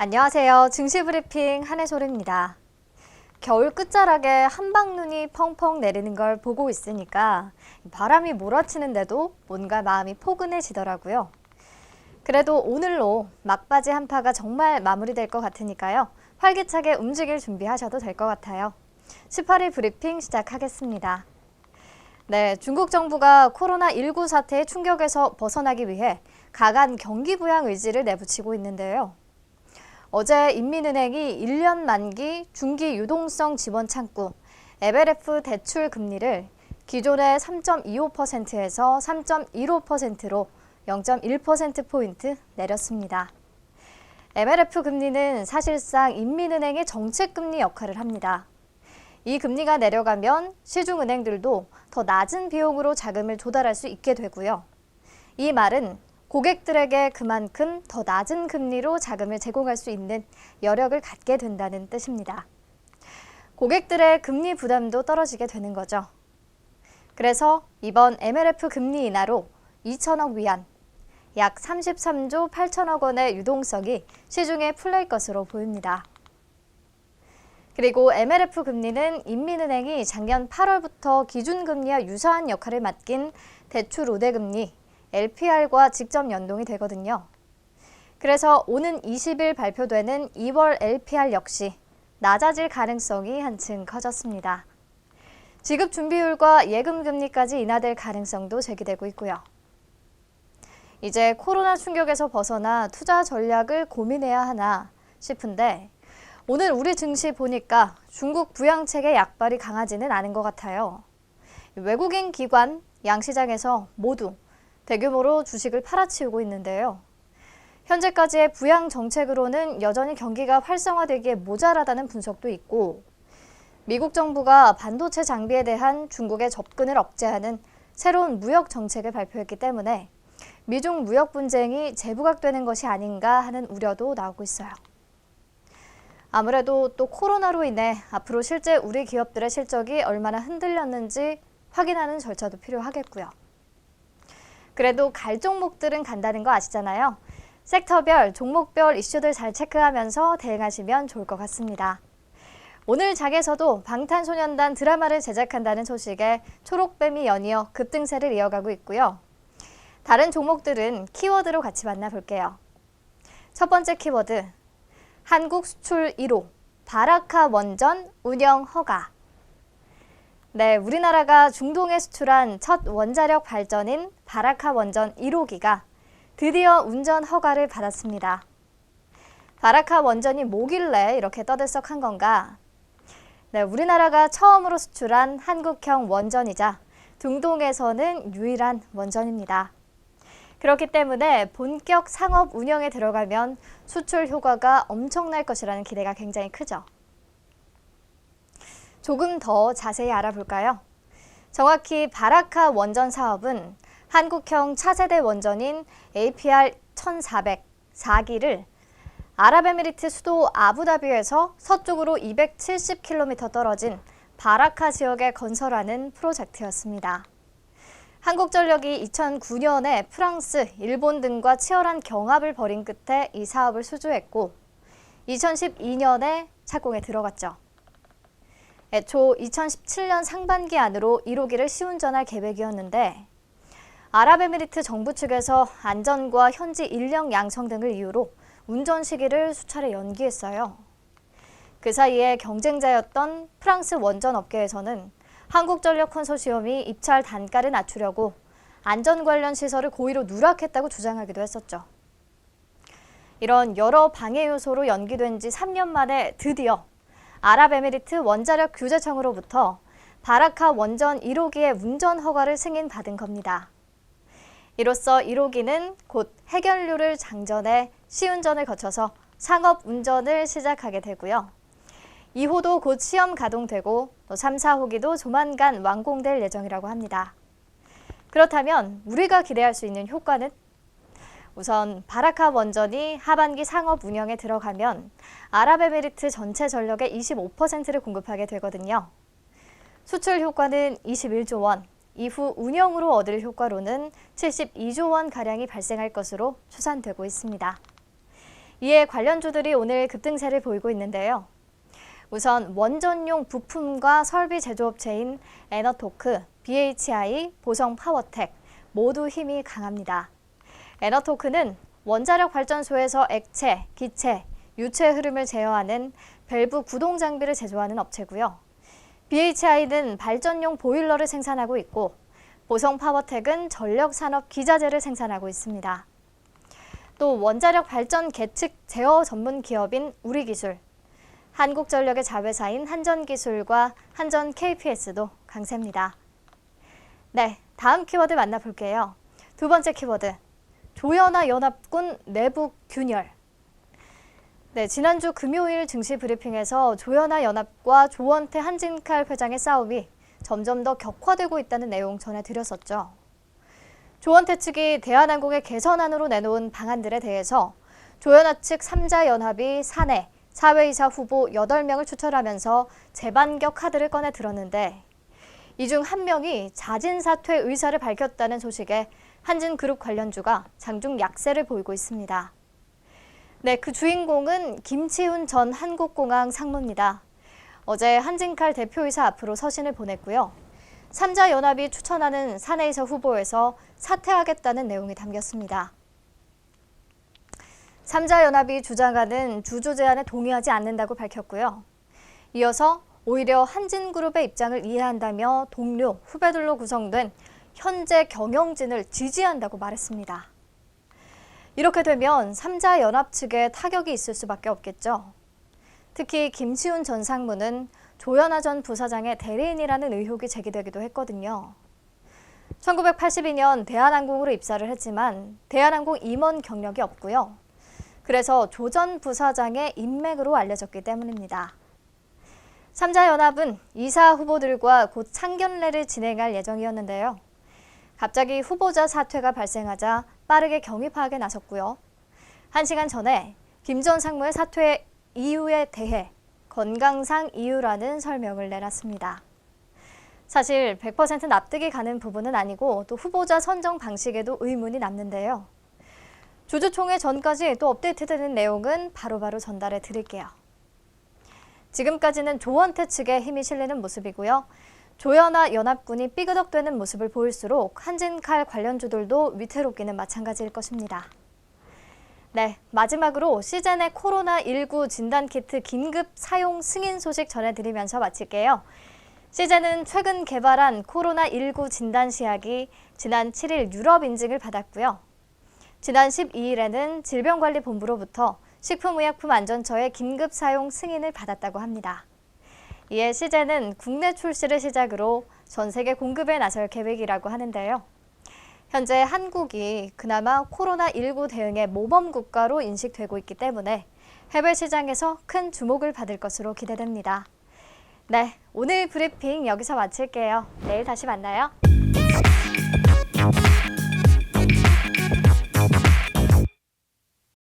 안녕하세요. 증시브리핑 한혜솔입니다. 겨울 끝자락에 한방눈이 펑펑 내리는 걸 보고 있으니까 바람이 몰아치는데도 뭔가 마음이 포근해지더라고요. 그래도 오늘로 막바지 한파가 정말 마무리될 것 같으니까요. 활기차게 움직일 준비하셔도 될 것 같아요. 18일 브리핑 시작하겠습니다. 네, 중국 정부가 코로나19 사태의 충격에서 벗어나기 위해 강한 경기 부양 의지를 내부치고 있는데요. 어제 인민은행이 1년 만기 중기 유동성 지원 창구 MLF 대출 금리를 기존의 3.25%에서 3.15%로 0.1%포인트 내렸습니다. MLF 금리는 사실상 인민은행의 정책금리 역할을 합니다. 이 금리가 내려가면 시중은행들도 더 낮은 비용으로 자금을 조달할 수 있게 되고요. 이 말은 고객들에게 그만큼 더 낮은 금리로 자금을 제공할 수 있는 여력을 갖게 된다는 뜻입니다. 고객들의 금리 부담도 떨어지게 되는 거죠. 그래서 이번 MLF 금리 인하로 2천억 위안, 약 33조 8천억 원의 유동성이 시중에 풀릴 것으로 보입니다. 그리고 MLF 금리는 인민은행이 작년 8월부터 기준금리와 유사한 역할을 맡긴 대출 우대금리, LPR과 직접 연동이 되거든요. 그래서 오는 20일 발표되는 2월 LPR 역시 낮아질 가능성이 한층 커졌습니다. 지급 준비율과 예금 금리까지 인하될 가능성도 제기되고 있고요. 이제 코로나 충격에서 벗어나 투자 전략을 고민해야 하나 싶은데 오늘 우리 증시 보니까 중국 부양책의 약발이 강하지는 않은 것 같아요. 외국인 기관, 양시장에서 모두 대규모로 주식을 팔아치우고 있는데요. 현재까지의 부양 정책으로는 여전히 경기가 활성화되기에 모자라다는 분석도 있고 미국 정부가 반도체 장비에 대한 중국의 접근을 억제하는 새로운 무역 정책을 발표했기 때문에 미중 무역 분쟁이 재부각되는 것이 아닌가 하는 우려도 나오고 있어요. 아무래도 또 코로나로 인해 앞으로 실제 우리 기업들의 실적이 얼마나 흔들렸는지 확인하는 절차도 필요하겠고요. 그래도 갈 종목들은 간다는 거 아시잖아요. 섹터별, 종목별 이슈들 잘 체크하면서 대응하시면 좋을 것 같습니다. 오늘 장에서도 방탄소년단 드라마를 제작한다는 소식에 초록뱀이 연이어 급등세를 이어가고 있고요. 다른 종목들은 키워드로 같이 만나볼게요. 첫 번째 키워드, 한국 수출 1호, 바라카 원전 운영 허가. 네, 우리나라가 중동에 수출한 첫 원자력 발전인 바라카 원전 1호기가 드디어 운전 허가를 받았습니다. 바라카 원전이 뭐길래 이렇게 떠들썩한 건가? 네, 우리나라가 처음으로 수출한 한국형 원전이자 중동에서는 유일한 원전입니다. 그렇기 때문에 본격 상업 운영에 들어가면 수출 효과가 엄청날 것이라는 기대가 굉장히 크죠. 조금 더 자세히 알아볼까요? 정확히 바라카 원전 사업은 한국형 차세대 원전인 APR 1400 4기를 아랍에미리트 수도 아부다비에서 서쪽으로 270km 떨어진 바라카 지역에 건설하는 프로젝트였습니다. 한국전력이 2009년에 프랑스, 일본 등과 치열한 경합을 벌인 끝에 이 사업을 수주했고 2012년에 착공에 들어갔죠. 애초 2017년 상반기 안으로 1호기를 시운전할 계획이었는데 아랍에미리트 정부 측에서 안전과 현지 인력 양성 등을 이유로 운전 시기를 수차례 연기했어요. 그 사이에 경쟁자였던 프랑스 원전 업계에서는 한국전력 컨소시엄이 입찰 단가를 낮추려고 안전 관련 시설을 고의로 누락했다고 주장하기도 했었죠. 이런 여러 방해 요소로 연기된 지 3년 만에 드디어 아랍에미리트 원자력 규제청으로부터 바라카 원전 1호기의 운전 허가를 승인받은 겁니다. 이로써 1호기는 곧 해결료를 장전해 시운전을 거쳐서 상업 운전을 시작하게 되고요. 2호도 곧 시험 가동되고 또 3, 4호기도 조만간 완공될 예정이라고 합니다. 그렇다면 우리가 기대할 수 있는 효과는? 우선 바라카 원전이 하반기 상업 운영에 들어가면 아랍에미리트 전체 전력의 25%를 공급하게 되거든요. 수출 효과는 21조 원, 이후 운영으로 얻을 효과로는 72조 원가량이 발생할 것으로 추산되고 있습니다. 이에 관련주들이 오늘 급등세를 보이고 있는데요. 우선 원전용 부품과 설비 제조업체인 에너토크, BHI, 보성파워텍 모두 힘이 강합니다. 에너토크는 원자력 발전소에서 액체, 기체, 유체 흐름을 제어하는 밸브 구동 장비를 제조하는 업체고요. BHI는 발전용 보일러를 생산하고 있고 보성파워텍은 전력산업 기자재를 생산하고 있습니다. 또 원자력 발전 계측 제어 전문 기업인 우리기술, 한국전력의 자회사인 한전기술과 한전 KPS도 강세입니다. 네, 다음 키워드 만나볼게요. 두 번째 키워드, 조연아 연합군 내부 균열. 네, 지난주 금요일 증시 브리핑에서 조연아 연합과 조원태 한진칼 회장의 싸움이 점점 더 격화되고 있다는 내용 전해드렸었죠. 조원태 측이 대한항공의 개선안으로 내놓은 방안들에 대해서 조연아 측 3자 연합이 사내 사회이사 후보 8명을 추천하면서 재반격 카드를 꺼내 들었는데 이 중 한 명이 자진 사퇴 의사를 밝혔다는 소식에 한진그룹 관련주가 장중 약세를 보이고 있습니다. 네, 그 주인공은 김치훈 전 한국공항 상무입니다. 어제 한진칼 대표이사 앞으로 서신을 보냈고요. 3자 연합이 추천하는 사내이사 후보에서 사퇴하겠다는 내용이 담겼습니다. 3자 연합이 주장하는 주주 제안에 동의하지 않는다고 밝혔고요. 이어서 오히려 한진그룹의 입장을 이해한다며 동료, 후배들로 구성된 현재 경영진을 지지한다고 말했습니다. 이렇게 되면 3자 연합 측에 타격이 있을 수밖에 없겠죠. 특히 김치훈 전 상무는 조연아 전 부사장의 대리인이라는 의혹이 제기되기도 했거든요. 1982년 대한항공으로 입사를 했지만 대한항공 임원 경력이 없고요. 그래서 조 전 부사장의 인맥으로 알려졌기 때문입니다. 3자 연합은 이사 후보들과 곧 상견례를 진행할 예정이었는데요. 갑자기 후보자 사퇴가 발생하자 빠르게 경위 파악에 나섰고요. 1시간 전에 김 전 상무의 사퇴 이유에 대해 건강상 이유라는 설명을 내놨습니다. 사실 100% 납득이 가는 부분은 아니고 또 후보자 선정 방식에도 의문이 남는데요. 주주총회 전까지 또 업데이트되는 내용은 바로바로 전달해 드릴게요. 지금까지는 조원태 측에 힘이 실리는 모습이고요. 조연아 연합군이 삐그덕대는 모습을 보일수록 한진칼 관련주들도 위태롭기는 마찬가지일 것입니다. 네, 마지막으로 시젠의 코로나19 진단키트 긴급 사용 승인 소식 전해드리면서 마칠게요. 시젠은 최근 개발한 코로나19 진단 시약이 지난 7일 유럽 인증을 받았고요. 지난 12일에는 질병관리본부로부터 식품의약품안전처의 긴급 사용 승인을 받았다고 합니다. 이에 시젠은 국내 출시를 시작으로 전 세계 공급에 나설 계획이라고 하는데요. 현재 한국이 그나마 코로나19 대응의 모범 국가로 인식되고 있기 때문에 해외 시장에서 큰 주목을 받을 것으로 기대됩니다. 네, 오늘 브리핑 여기서 마칠게요. 내일 다시 만나요.